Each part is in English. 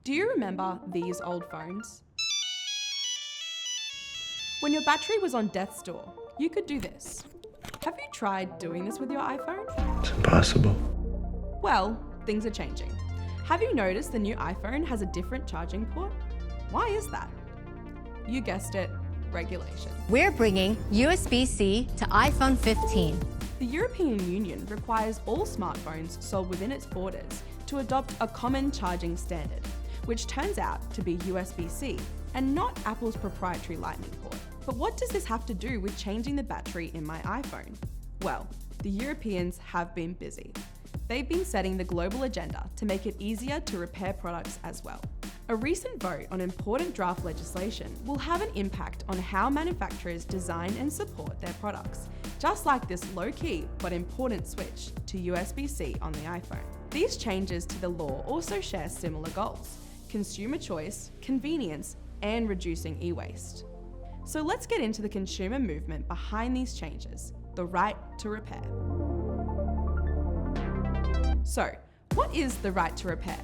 Do you remember these old phones? When your battery was on death's door, you could do this. Have you tried doing this with your iPhone? It's impossible. Well, things are changing. Have you noticed the new iPhone has a different charging port? Why is that? You guessed it, regulation. We're bringing USB-C to iPhone 15. The European Union requires all smartphones sold within its borders to adopt a common charging standard, which turns out to be USB-C and not Apple's proprietary Lightning port. But what does this have to do with changing the battery in my iPhone? Well, the Europeans have been busy. They've been setting the global agenda to make it easier to repair products as well. A recent vote on important draft legislation will have an impact on how manufacturers design and support their products, just like this low-key but important switch to USB-C on the iPhone. These changes to the law also share similar goals: consumer choice, convenience, and reducing e-waste. So let's get into the consumer movement behind these changes, the right to repair. So, what is the right to repair?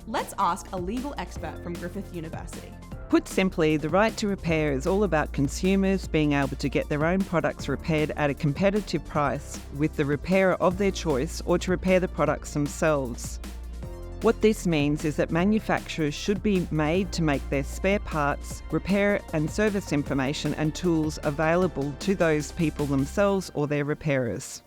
Let's ask a legal expert from Griffith University. Put simply, the right to repair is all about consumers being able to get their own products repaired at a competitive price with the repairer of their choice, or to repair the products themselves. What this means is that manufacturers should be made to make their spare parts, repair and service information and tools available to those people themselves or their repairers.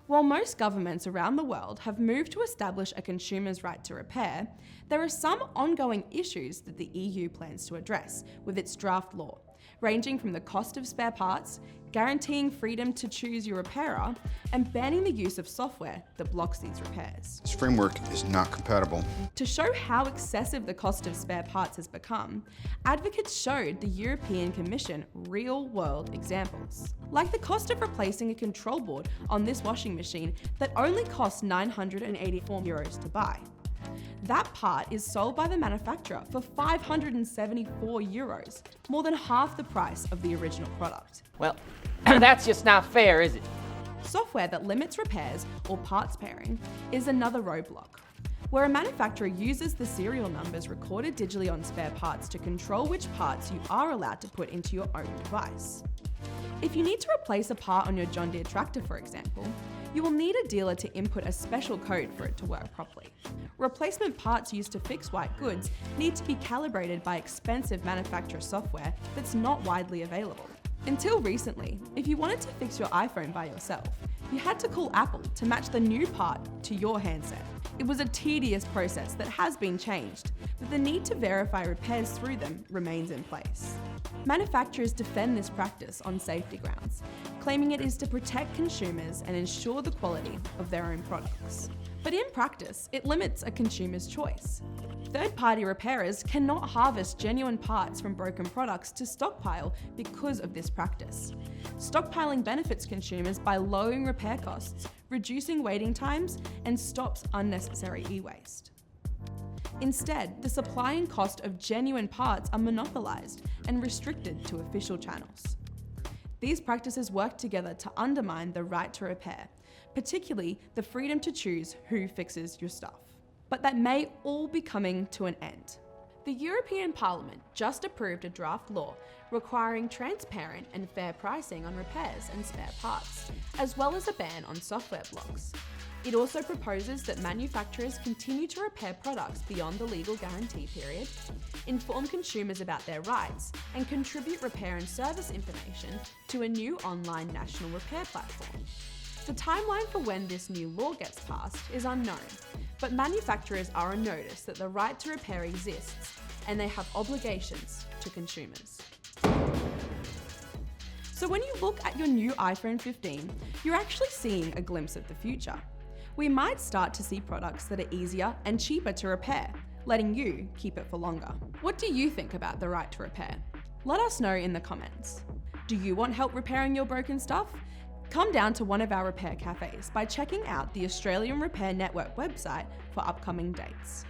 While most governments around the world have moved to establish a consumer's right to repair, there are some ongoing issues that the EU plans to address with its draft law, ranging from the cost of spare parts, guaranteeing freedom to choose your repairer, and banning the use of software that blocks these repairs. This framework is not compatible. To show how excessive the cost of spare parts has become, advocates showed the European Commission real-world examples, like the cost of replacing a control board on this washing machine that only costs €984 to buy. That part is sold by the manufacturer for €574, more than half the price of the original product. Well, that's just not fair, is it? Software that limits repairs or parts pairing is another roadblock, where a manufacturer uses the serial numbers recorded digitally on spare parts to control which parts you are allowed to put into your own device. If you need to replace a part on your John Deere tractor, for example, you will need a dealer to input a special code for it to work properly. Replacement parts used to fix white goods need to be calibrated by expensive manufacturer software that's not widely available. Until recently, if you wanted to fix your iPhone by yourself, you had to call Apple to match the new part to your handset. It was a tedious process that has been changed, but the need to verify repairs through them remains in place. Manufacturers defend this practice on safety grounds, claiming it is to protect consumers and ensure the quality of their own products. But in practice, it limits a consumer's choice. Third-party repairers cannot harvest genuine parts from broken products to stockpile because of this practice. Stockpiling benefits consumers by lowering repair costs, reducing waiting times, and stops unnecessary e-waste. Instead, the supply and cost of genuine parts are monopolised and restricted to official channels. These practices work together to undermine the right to repair, particularly the freedom to choose who fixes your stuff. But that may all be coming to an end. The European Parliament just approved a draft law requiring transparent and fair pricing on repairs and spare parts, as well as a ban on software blocks. It also proposes that manufacturers continue to repair products beyond the legal guarantee period, inform consumers about their rights, and contribute repair and service information to a new online national repair platform. The timeline for when this new law gets passed is unknown, but manufacturers are on notice that the right to repair exists and they have obligations to consumers. So when you look at your new iPhone 15, you're actually seeing a glimpse of the future. We might start to see products that are easier and cheaper to repair, letting you keep it for longer. What do you think about the right to repair? Let us know in the comments. Do you want help repairing your broken stuff? Come down to one of our repair cafes by checking out the Australian Repair Network website for upcoming dates.